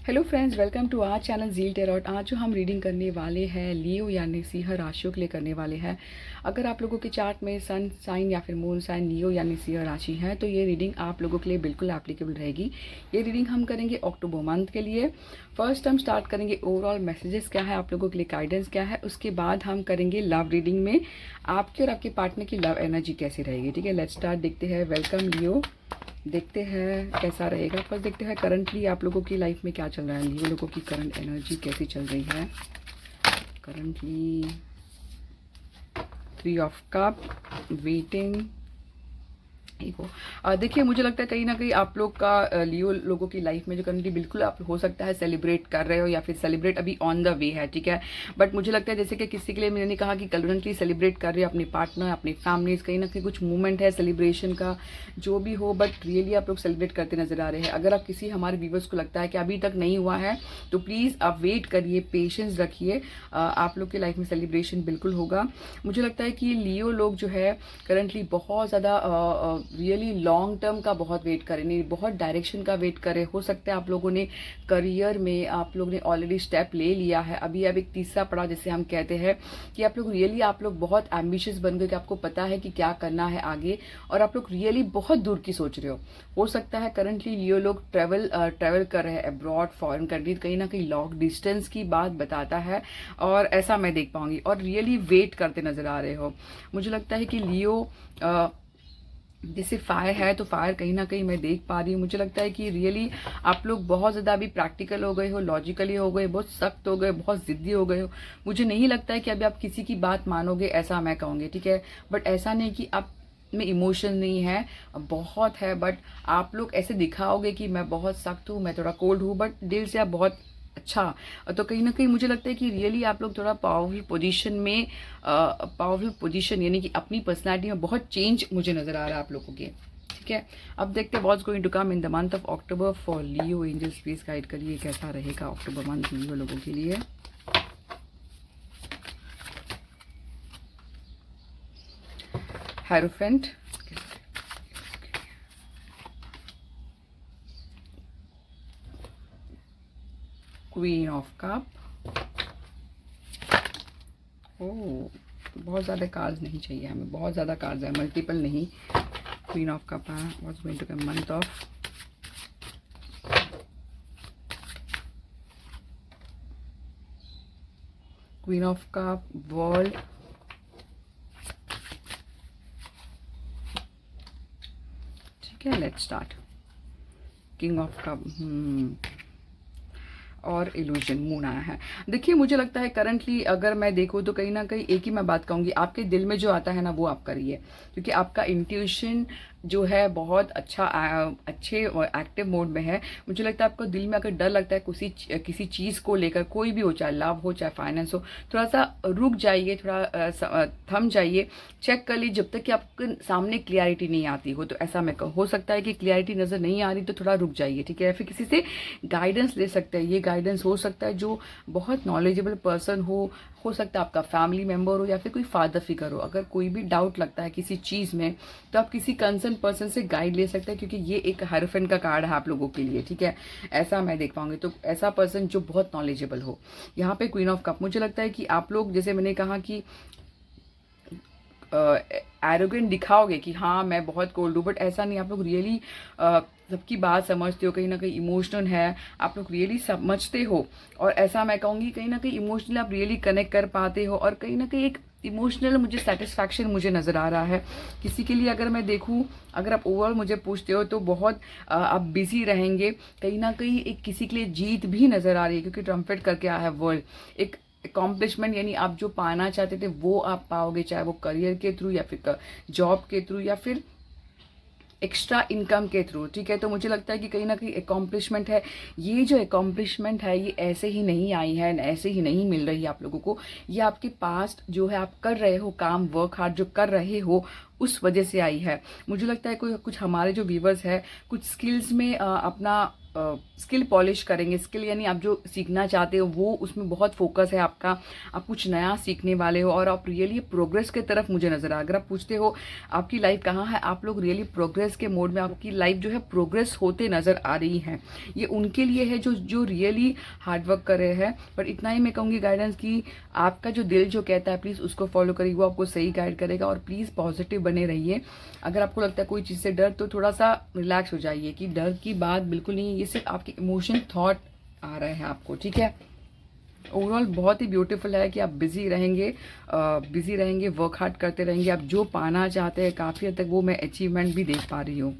Hello friends, welcome to our channel Zeal Tarot. आज जो हम रीडिंग करने वाले हैं लियो यानी सिंह राशियों के लिए करने वाले हैं। अगर आप लोगों के चार्ट में सन साइन या फिर मून साइन लियो यानी सिंह राशि है तो ये रीडिंग आप लोगों के लिए बिल्कुल एप्लीकेबल रहेगी। ये रीडिंग हम करेंगे अक्टूबर मंथ के लिए। फर्स्ट हम स्टार्ट करेंगे ओवरऑल मैसेजेस क्या है, आप लोगों के लिए गाइडेंस क्या है। उसके बाद हम करेंगे लव रीडिंग में आपके और आपके पार्टनर की लव एनर्जी कैसी रहेगी। ठीक है, लेट्स स्टार्ट। देखते हैं। वेलकम लियो, देखते हैं कैसा रहेगा। फर्स्ट देखते हैं करंटली आप लोगों की लाइफ में क्या चल रहा है। लियो लोगों की करंट एनर्जी कैसी चल रही है currently. 3 of cup, waiting, ego. देखिए, मुझे लगता है कहीं ना कहीं आप लोग का लियो लोगों की लाइफ में जो करंटली बिल्कुल आप हो सकता है सेलिब्रेट कर रहे हो या फिर सेलिब्रेट अभी ऑन द वे है। ठीक है, बट मुझे लगता है जैसे कि किसी के लिए मैंने कहा कि करंटली सेलिब्रेट कर रहे हो अपने पार्टनर, अपनी फैमिलीज, कहीं ना कहीं कुछ मूवमेंट है सेलिब्रेशन का जो भी हो, बट रियली आप लोग सेलिब्रेट करते नजर आ रहे हैं। अगर आप किसी हमारे व्यूवर्स को लगता है कि अभी तक नहीं हुआ है तो प्लीज़ आप वेट करिए, पेशेंस रखिए। आप लोग की लाइफ में सेलिब्रेशन बिल्कुल होगा। मुझे लगता है कि लियो लोग जो है करंटली बहुत ज़्यादा रियली लॉन्ग टर्म का बहुत वेट करें, नहीं बहुत डायरेक्शन का वेट करें। हो सकता है आप लोगों ने करियर में आप लोग ने ऑलरेडी स्टेप ले लिया है, अभी अब एक तीसरा पड़ाव जैसे हम कहते हैं कि आप लोग रियली आप लोग बहुत एम्बिशियस बन गए कि आपको पता है कि क्या करना है आगे और आप लोग रियली बहुत दूर की सोच रहे हो सकता है करंटली लियो लोग ट्रेवल कर रहे हैं अब्रॉड, फॉरेन कंट्री, कहीं ना कहीं लॉन्ग डिस्टेंस की बात बताता है और ऐसा मैं देख पाऊंगी और रियली वेट करते नजर आ रहे हो। मुझे लगता है कि लियो जैसे फायर है तो फायर कहीं ना कहीं मैं देख पा रही हूँ। मुझे लगता है कि रियली आप लोग बहुत ज़्यादा अभी प्रैक्टिकल हो गए हो, लॉजिकली हो गए, बहुत सख्त हो गए, बहुत ज़िद्दी हो गए हो। मुझे नहीं लगता है कि अभी आप किसी की बात मानोगे, ऐसा मैं कहूँगी। ठीक है, बट ऐसा नहीं कि आप में इमोशन नहीं है, बहुत है, बट आप लोग ऐसे दिखाओगे कि मैं बहुत सख्त हूँ, मैं थोड़ा कोल्ड हूँ, बट दिल से आप बहुत अच्छा। तो कहीं ना कहीं मुझे लगता है कि रियली आप लोग थोड़ा पावरफुल पोजीशन में, पावरफुल पोजीशन यानी कि अपनी पर्सनालिटी में बहुत चेंज मुझे नजर आ रहा है आप लोगों के। ठीक है, अब देखते हैं what's going to come in the month of October for Leo. Angels please guide करिए कैसा रहेगा अक्टूबर मंथ लियो लोगों के लिए। Hierophant, queen of cup. Oh, बहुत ज़्यादा कार्ड्स नहीं चाहिए हमें, बहुत ज़्यादा कार्ड्स है, मल्टीपल नहीं। क्वीन ऑफ कप है। What's going to come month of queen of cup, world, ठीक है। Let's start. King of cup और इल्यूजन, मून आया है। देखिए, मुझे लगता है करंटली अगर मैं देखूँ तो कहीं ना कहीं एक ही मैं बात कहूँगी, आपके दिल में जो आता है ना वो आप करिए, क्योंकि आपका इंट्यूशन जो है बहुत अच्छा अच्छे एक्टिव मोड में है। मुझे लगता है आपको दिल में अगर डर लगता है किसी चीज़ को लेकर, कोई भी हो, चाहे लव हो चाहे फाइनेंस हो, थोड़ा सा रुक जाइए, थोड़ा थम जाइए, चेक कर लीजिए जब तक कि आपके सामने क्लियरिटी नहीं आती हो। तो ऐसा मैं हो सकता है कि क्लियरिटी नज़र नहीं आ रही तो थोड़ा रुक जाइए। ठीक है, फिर किसी से गाइडेंस ले सकते हैं। ये गाइडेंस हो सकता है जो बहुत नॉलेजेबल पर्सन हो सकता है आपका फैमिली मेंबर हो या फिर कोई फादर फिगर हो। अगर कोई भी डाउट लगता है किसी चीज़ में तो आप किसी कंसर्न पर्सन से गाइड ले सकते हैं, क्योंकि ये एक हायरोफेंट का कार्ड है आप लोगों के लिए। ठीक है, ऐसा मैं देख पाऊंगी। तो ऐसा पर्सन जो बहुत नॉलेजेबल हो। यहाँ पे क्वीन ऑफ कप, मुझे लगता है कि आप लोग जैसे मैंने कहा कि एरोगेंट दिखाओगे कि हाँ मैं बहुत कोल्ड हूँ, बट ऐसा नहीं। आप लोग रियली सबकी बात समझते हो, कहीं ना कहीं इमोशनल है, आप लोग रियली समझते हो। और ऐसा मैं कहूँगी कहीं ना कहीं इमोशनली आप रियली कनेक्ट कर पाते हो और कहीं ना कहीं एक इमोशनल मुझे सेटिस्फैक्शन मुझे नज़र आ रहा है। किसी के लिए अगर मैं देखूँ, अगर आप ओवरऑल मुझे पूछते हो तो बहुत आप बिजी रहेंगे। कहीं ना कहीं एक किसी के लिए जीत भी नज़र आ रही है, क्योंकि ट्रम्पेट करके आया है वर्ल्ड। एक अकॉम्प्लिशमेंट यानी आप जो पाना चाहते थे वो आप पाओगे, चाहे वो करियर के थ्रू या फिर जॉब के थ्रू या फिर एक्स्ट्रा इनकम के थ्रू। ठीक है, तो मुझे लगता है कि कहीं ना कहीं अकॉम्प्लिशमेंट है। ये जो अकॉम्प्लिशमेंट है ये ऐसे ही नहीं आई है, ऐसे ही नहीं मिल रही है आप लोगों को। ये आपके पास्ट जो है आप कर रहे हो काम, वर्क हार्ड जो कर रहे हो उस वजह से आई है। मुझे लगता है कोई कुछ हमारे जो व्यूवर्स है कुछ स्किल्स में अपना स्किल पॉलिश करेंगे। स्किल यानी आप जो सीखना चाहते हो वो उसमें बहुत फोकस है आपका, आप कुछ नया सीखने वाले हो और आप रियली प्रोग्रेस की तरफ मुझे नज़र आ। अगर आप पूछते हो आपकी लाइफ कहाँ है, आप लोग रियली प्रोग्रेस के मोड में, आपकी लाइफ जो है प्रोग्रेस होते नज़र आ रही है। ये उनके लिए है जो जो रियली हार्डवर्क कर रहे हैं। बट इतना ही मैं कहूँगी गाइडेंस कि आपका जो दिल जो कहता है प्लीज़ उसको फॉलो करिए, वो आपको सही गाइड करेगा। और प्लीज़ पॉजिटिव बने रहिए। अगर आपको लगता है कोई चीज़ से डर, तो थोड़ा सा रिलैक्स हो जाइए कि डर की बात बिल्कुल नहीं है, ये सिर्फ आपके इमोशन थॉट आ रहे हैं आपको, ठीक है। ओवरऑल बहुत ही ब्यूटीफुल है कि आप बिजी रहेंगे, वर्क हार्ड करते रहेंगे। आप जो पाना चाहते हैं काफ़ी हद तक वो मैं अचीवमेंट भी देख पा रही हूँ।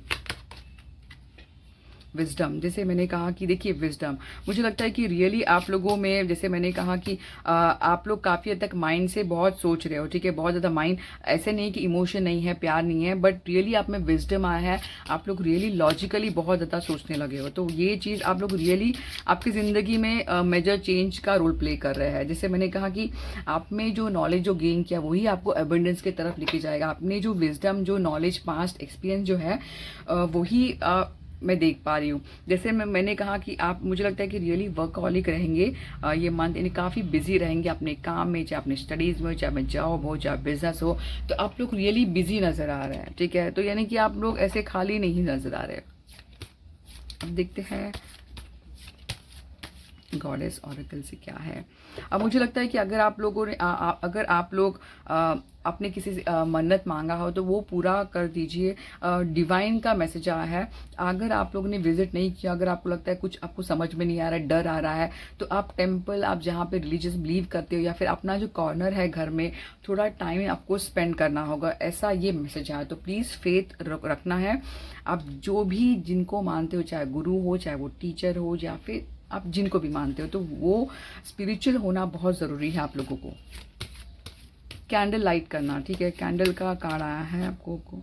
विजडम, जैसे मैंने कहा कि देखिए विजडम, मुझे लगता है कि रियली आप लोगों में, जैसे मैंने कहा कि आप लोग काफ़ी हद तक माइंड से बहुत सोच रहे हो, ठीक है। बहुत ज़्यादा माइंड, ऐसे नहीं कि इमोशन नहीं है, प्यार नहीं है, बट रियली आप में विजडम आया है। आप लोग रियली लॉजिकली बहुत ज़्यादा सोचने लगे हो। तो ये चीज़ आप लोग रियली आपकी ज़िंदगी में मेजर चेंज का रोल प्ले कर रहे हैं। जैसे मैंने कहा कि आप में जो नॉलेज जो गेन किया वही आपको एबंडेंस की तरफ लेके जाएगा। आपने जो विजडम, जो नॉलेज, पास्ट एक्सपीरियंस जो है वही मैं देख पा रही हूँ। जैसे मैंने कहा कि आप, मुझे लगता है कि रियली वर्कहॉलिक रहेंगे ये मंथ, यानी काफ़ी बिजी रहेंगे अपने काम में, चाहे अपने स्टडीज़ में, चाहे जॉब हो, चाहे बिजनेस हो। तो आप लोग रियली बिजी नज़र आ रहे हैं, ठीक है। तो यानी कि आप लोग ऐसे खाली नहीं नज़र आ रहे। अब देखते हैं गॉडेस ऑरेकल से क्या है। अब मुझे लगता है कि अगर आप लोगों ने अगर आप लोग अपने किसी से मन्नत मांगा हो तो वो पूरा कर दीजिए। डिवाइन का मैसेज आया है। अगर आप लोगों ने विजिट नहीं किया, अगर आपको लगता है कुछ आपको समझ में नहीं आ रहा है, डर आ रहा है, तो आप टेम्पल, आप जहाँ पे रिलीजियस बिलीव करते हो, या फिर अपना जो कॉर्नर है घर में, थोड़ा टाइम आपको स्पेंड करना होगा, ऐसा ये मैसेज आया। तो प्लीज़ फेथ रखना है। आप जो भी जिनको मानते हो, चाहे गुरु हो, चाहे वो टीचर हो, या फिर आप जिनको भी मानते हो, तो वो स्पिरिचुअल होना बहुत ज़रूरी है आप लोगों को। कैंडल लाइट करना, ठीक है। कैंडल का कार्ड आया है आपको को।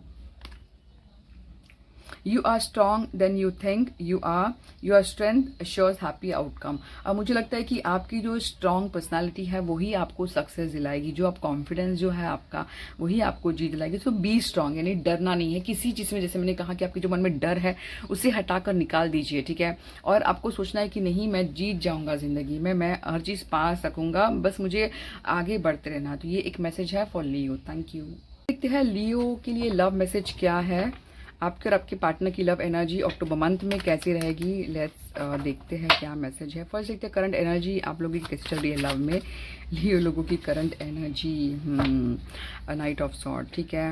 You are strong then you think you are, your strength ensures happy outcome. अब मुझे लगता है कि आपकी जो स्ट्रॉन्ग पर्सनालिटी है वही आपको सक्सेस दिलाएगी। जो आप कॉन्फिडेंस जो है आपका, वही आपको जीत दिलाएगी। सो बी स्ट्रॉन्ग, यानी डरना नहीं है किसी चीज़ में। जैसे मैंने कहा कि आपके जो मन में डर है उसे हटाकर निकाल दीजिए, ठीक है। और आपको सोचना है कि नहीं, मैं जीत जाऊँगा ज़िंदगी में, मैं हर चीज़ पा सकूँगा, बस मुझे आगे बढ़ते रहना। तो ये एक मैसेज है फॉर लियो। Thank you. देखते हैं लियो के लिए लव मैसेज क्या है। आपके और आपके पार्टनर की लव एनर्जी अक्टूबर मंथ में कैसी रहेगी। लेट्स देखते हैं क्या मैसेज है। फर्स्ट देखते हैं करंट एनर्जी आप लोगों की कैसी चल रही है लव में। लियो लोगों की current energy, night of sword, ठीक है।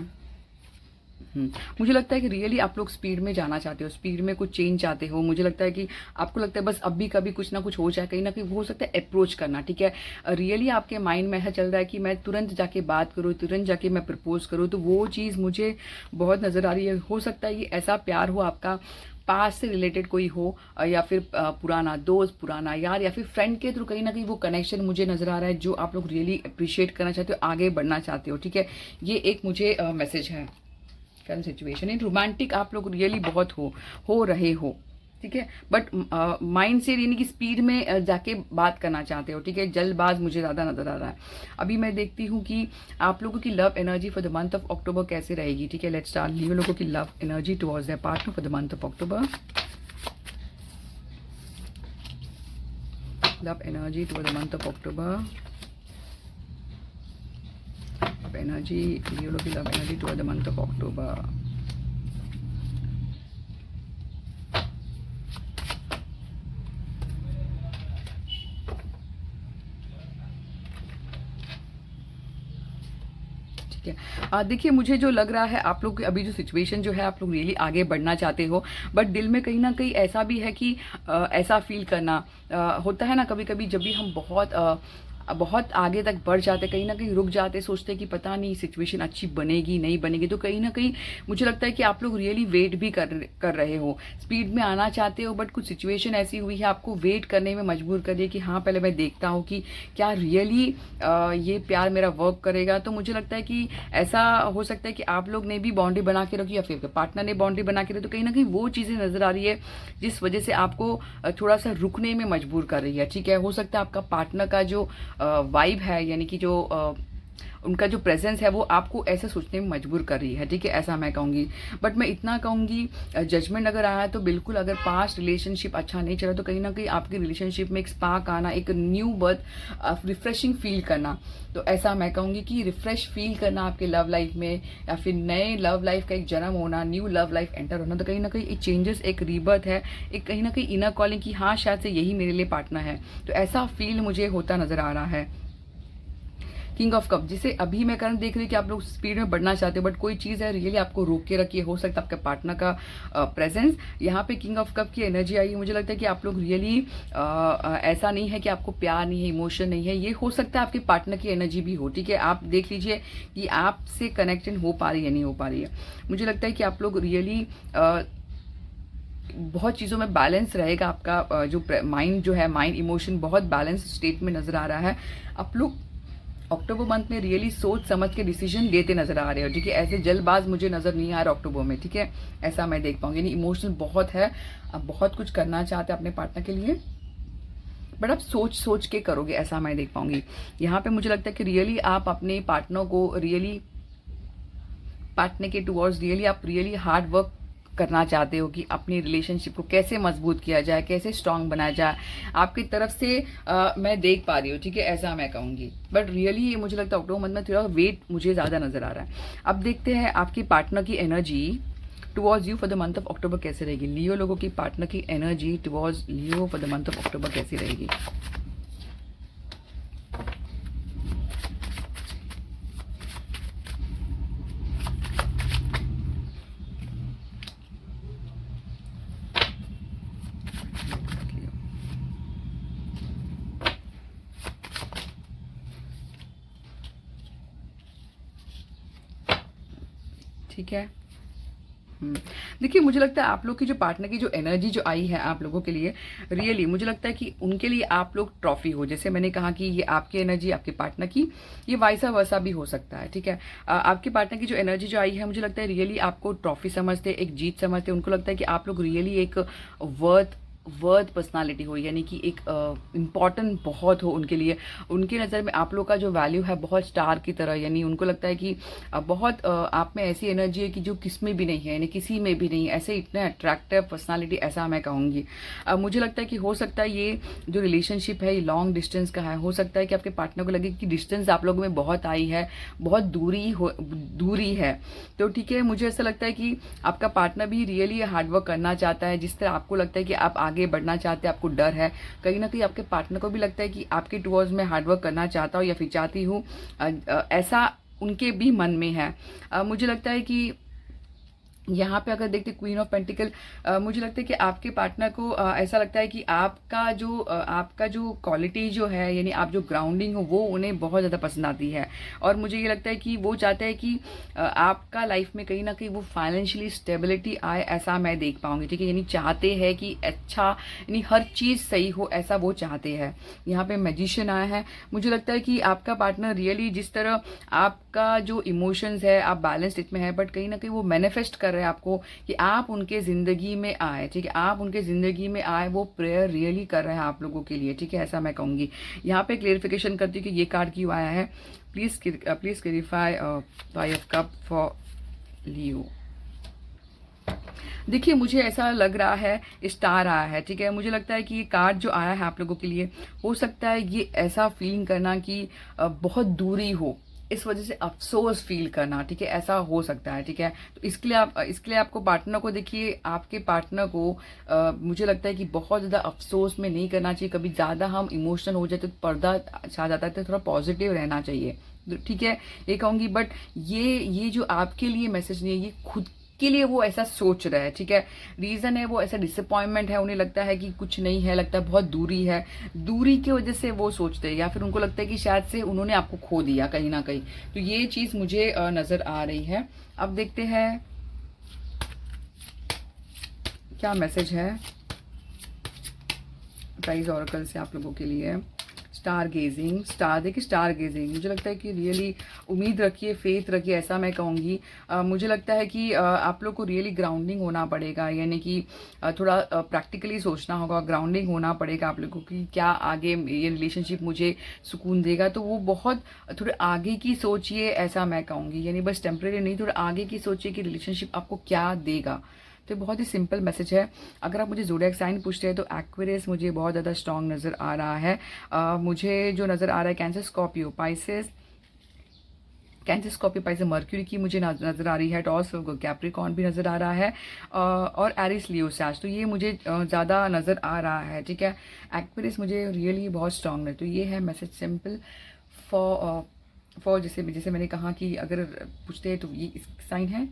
मुझे लगता है कि रियली आप लोग स्पीड में जाना चाहते हो, स्पीड में कुछ चेंज चाहते हो। मुझे लगता है कि आपको लगता है बस अभी कभी कुछ ना कुछ हो जाए, कहीं ना कहीं हो सकता है अप्रोच करना, ठीक है। रियली आपके माइंड में ऐसा चल रहा है कि मैं तुरंत जाके बात करूँ, तुरंत जाके मैं प्रपोज करूँ। तो वो चीज़ मुझे बहुत नज़र आ रही है। हो सकता है ये ऐसा प्यार हो आपका पास से रिलेटेड कोई हो, या फिर पुराना दोस्त, पुराना यार, या फिर फ्रेंड के थ्रू कहीं ना कहीं वो कनेक्शन मुझे नज़र आ रहा है जो आप लोग रियली अप्रिशिएट करना चाहते हो, आगे बढ़ना चाहते हो, ठीक है। ये एक मुझे मैसेज है। करंट सिचुएशन इन रोमांटिक आप लोग रियली बहुत हो रहे हो, ठीक है। बट माइंड से यानी कि स्पीड में जाके बात करना चाहते हो, ठीक है। जल्दबाज मुझे ज़्यादा नजर आ रहा है। अभी मैं देखती हूँ कि आप लोगों की love energy for the month of October कैसे रहेगी, ठीक है। लेट्स स्टार्ट लियो लोगों की love energy towards their partner for the month of October. Love energy towards the month of October. Energy Leo लोगों की love energy towards the month of October. देखिए मुझे जो लग रहा है आप लोग अभी जो सिचुएशन जो है आप लोग रियली आगे बढ़ना चाहते हो, बट दिल में कहीं ना कहीं ऐसा भी है कि ऐसा फील करना होता है ना कभी कभी, जब भी हम बहुत आगे तक बढ़ जाते, कहीं ना कहीं रुक जाते, सोचते कि पता नहीं सिचुएशन अच्छी बनेगी नहीं बनेगी। तो कहीं ना कहीं मुझे लगता है कि आप लोग रियली वेट भी कर रहे हो, स्पीड में आना चाहते हो, बट कुछ सिचुएशन ऐसी हुई है आपको वेट करने में मजबूर कर दिया कि हाँ पहले मैं देखता हूँ कि क्या रियली ये प्यार मेरा वर्क करेगा। तो मुझे लगता है कि ऐसा हो सकता है कि आप लोग ने भी बाउंड्री बना के रखी, या फिर पार्टनर ने बाउंड्री बना के रखी। तो कहीं ना कहीं वो चीज़ें नज़र आ रही है जिस वजह से आपको थोड़ा सा रुकने में मजबूर कर रही है, ठीक है। हो सकता है आपका पार्टनर का जो वाइब है, यानी कि जो उनका जो प्रेजेंस है वो आपको ऐसा सोचने में मजबूर कर रही है, ठीक है, ऐसा मैं कहूँगी। बट मैं इतना कहूँगी, जजमेंट अगर आया तो बिल्कुल, अगर पास्ट रिलेशनशिप अच्छा नहीं चला तो कहीं ना कहीं आपकी रिलेशनशिप में एक स्पार्क आना, एक न्यू बर्थ, रिफ्रेशिंग फील करना, तो ऐसा मैं कहूँगी कि रिफ्रेश फील करना आपके लव लाइफ में, या फिर नए लव लाइफ का एक जन्म होना, न्यू लव लाइफ एंटर होना, तो कहीं ना कहीं एक चेंजेस, एक रीबर्थ है, एक कहीं ना कहीं इनर कॉलिंग की हाँ शायद से यही मेरे लिए पार्टनर है, तो ऐसा फील मुझे होता नजर आ रहा है। किंग ऑफ कप, जिसे अभी मैं करंट देख रही हूँ कि आप लोग स्पीड में बढ़ना चाहते हो, बट कोई चीज़ है रियली आपको रोक के रखी है, हो सकता है आपके पार्टनर का प्रेजेंस। यहाँ पे किंग ऑफ कप की एनर्जी आई है, मुझे लगता है कि आप लोग रियली ऐसा नहीं है कि आपको प्यार नहीं है, इमोशन नहीं है, ये हो सकता है आपके पार्टनर की एनर्जी भी हो, ठीक है। आप देख लीजिए कि आपसे कनेक्शन हो पा रही है नहीं हो पा रही है। मुझे लगता है कि आप लोग रियली बहुत चीज़ों में बैलेंस रहेगा आपका, जो माइंड जो है, माइंड इमोशन बहुत बैलेंस स्टेट में नजर आ रहा है। आप लोग अक्टूबर मंथ में रियली सोच समझ के डिसीजन लेते नजर आ रहे हो, ठीक है। ऐसे जल्दबाज मुझे नजर नहीं आ रहा अक्टूबर में, ठीक है, ऐसा मैं देख पाऊंगी। यानी इमोशनल बहुत है, आप बहुत कुछ करना चाहते हैं अपने पार्टनर के लिए, बट आप सोच सोच के करोगे, ऐसा मैं देख पाऊंगी। यहाँ पे मुझे लगता है कि रियली आप अपने पार्टनर को रियली, पार्टनर के टुवर्ड्स रियली आप रियली हार्ड वर्क करना चाहते हो कि अपनी रिलेशनशिप को कैसे मजबूत किया जाए, कैसे स्ट्रांग बनाया जाए, आपकी तरफ से मैं देख पा रही हूँ, ठीक है, ऐसा मैं कहूँगी। बट रियली ये मुझे लगता है अक्टूबर मंथ में थोड़ा वेट मुझे ज़्यादा नजर आ रहा है। अब देखते हैं आपकी पार्टनर की energy towards you for the month of October कैसे रहेगी। लियो लोगों की पार्टनर की energy towards Leo for the month of अक्टूबर कैसी रहेगी। ठीक है। देखिए, मुझे लगता है आप लोग की जो पार्टनर की जो एनर्जी जो आई है आप लोगों के लिए, रियली मुझे लगता है कि उनके लिए आप लोग ट्रॉफी हो। जैसे मैंने कहा कि ये आपकी एनर्जी आपके पार्टनर की, ये वाइसा वर्सा भी हो सकता है, ठीक है। आपके पार्टनर की जो एनर्जी जो आई है, मुझे लगता है रियली आपको ट्रॉफी समझते, एक जीत समझते, उनको लगता है कि आप लोग रियली एक वर्थ पर्सनालिटी हो, यानी कि एक इम्पॉर्टेंट बहुत हो उनके लिए। उनकी नज़र में आप लोग का जो वैल्यू है बहुत स्टार की तरह, यानी उनको लगता है कि बहुत आप में ऐसी एनर्जी है कि जो किस में भी नहीं है, यानी किसी में भी नहीं, ऐसे इतना अट्रैक्टिव पर्सनालिटी, ऐसा मैं कहूँगी। मुझे लगता है कि हो सकता है ये जो रिलेशनशिप है ये लॉन्ग डिस्टेंस का है। हो सकता है कि आपके पार्टनर को लगे कि डिस्टेंस आप लोगों में बहुत आई है, बहुत दूरी है, तो ठीक है, मुझे ऐसा लगता है कि आपका पार्टनर भी रियली हार्डवर्क करना चाहता है। जिस तरह आपको लगता है कि आप आगे बढ़ना चाहते हैं, आपको डर है, कहीं ना कहीं आपके पार्टनर को भी लगता है कि आपके टुवर्ड्स में हार्डवर्क करना चाहता हूँ या फिर चाहती हूँ, ऐसा उनके भी मन में है। मुझे लगता है कि यहाँ पे अगर देखते क्वीन ऑफ पेंटिकल, मुझे लगता है कि आपके पार्टनर को ऐसा लगता है कि आपका जो क्वालिटी जो है, यानी आप जो ग्राउंडिंग हो, वो उन्हें बहुत ज़्यादा पसंद आती है। और मुझे ये लगता है कि वो चाहते हैं कि आपका लाइफ में कहीं ना कहीं वो फाइनेंशियली स्टेबिलिटी आए, ऐसा मैं देख पाऊंगी, ठीक है। यानी चाहते हैं कि अच्छा, यानी हर चीज़ सही हो, ऐसा वो चाहते हैं। यहाँ पे मैजिशियन आया है। मुझे लगता है कि आपका पार्टनर रियली जिस तरह आपका जो इमोशंस है, आप बैलेंस स्टेट में है, बट कहीं ना कहीं वो मैनिफेस्ट कर रहे हैं आपको कि आप उनके जिंदगी में आए, ठीक है, आप उनके जिंदगी में आए, वो प्रेयर रियली कर रहे हैं आप लोगों के लिए, ठीक है, ऐसा मैं कहूंगी। यहाँ पे क्लेरिफिकेशन करती हूँ कि ये कार्ड क्यों आया है। Please clarify five of cup for Leo. देखिए, मुझे ऐसा लग रहा है स्टार आया है, ठीक है। मुझे लगता है कि ये कार्ड जो आया है आप लोगों के लिए, हो सकता है ये ऐसा फीलिंग करना कि बहुत दूरी हो, इस वजह से अफसोस फील करना, ठीक है, ऐसा हो सकता है, ठीक है। तो इसके लिए आपको पार्टनर को देखिए, आपके पार्टनर को मुझे लगता है कि बहुत ज़्यादा अफसोस में नहीं करना चाहिए। कभी ज़्यादा हम इमोशनल हो जाते तो पर्दा छा जाता है, तो थोड़ा पॉजिटिव रहना चाहिए, ठीक है, ये कहूँगी। बट ये जो आपके लिए मैसेज नहीं है, ये खुद के लिए वो ऐसा सोच रहा है, ठीक है। रीजन है वो ऐसा डिसअपॉइंटमेंट है, उन्हें लगता है कि कुछ नहीं है, लगता है बहुत दूरी है, दूरी की वजह से वो सोचते हैं, या फिर उनको लगता है कि शायद से उन्होंने आपको खो दिया कहीं ना कहीं। तो ये चीज मुझे नजर आ रही है। अब देखते हैं क्या मैसेज है प्राइज ऑरेकल से आप लोगों के लिए। स्टार गेजिंग, स्टार देखिए, स्टार गेजिंग मुझे लगता है कि रियली उम्मीद रखिए, फेथ रखिए, ऐसा मैं कहूँगी। मुझे लगता है कि आप लोग को रियली ग्राउंडिंग होना पड़ेगा, यानी कि थोड़ा प्रैक्टिकली सोचना होगा, ग्राउंडिंग होना पड़ेगा आप लोगों को कि क्या आगे ये रिलेशनशिप मुझे सुकून देगा। तो वो बहुत थोड़े आगे की सोचिए, ऐसा मैं कहूँगी, यानी बस टेम्परेरी नहीं, थोड़ा आगे की सोचिए कि रिलेशनशिप आपको क्या देगा। तो बहुत ही सिंपल मैसेज है। अगर आप मुझे ज़ोडिएक साइन पूछते हैं तो एक्वेरियस मुझे बहुत ज़्यादा स्ट्रॉन्ग नज़र आ रहा है। मुझे जो नज़र आ रहा है cancer, Scorpio, Pisces, cancer, Scorpio, Pisces, mercury की मुझे नज़र आ रही है, टॉस, कैप्रिकॉर्न भी नज़र आ रहा है, और एरिस, लियो, सैज, तो ये मुझे ज़्यादा नज़र आ रहा है। ठीक है, एक्वेरियस मुझे रियली बहुत स्ट्रॉन्ग है। तो ये है मैसेज सिंपल फॉर जैसे जैसे मैंने कहा कि अगर पूछते हैं तो ये साइन है।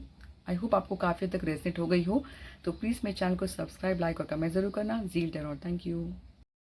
आई होप आपको काफ़ी हद तक रेजनेट हो गई हो। तो प्लीज़ मेरे चैनल को सब्सक्राइब, लाइक और कमेंट ज़रूर करना। Zeal terror, thank you.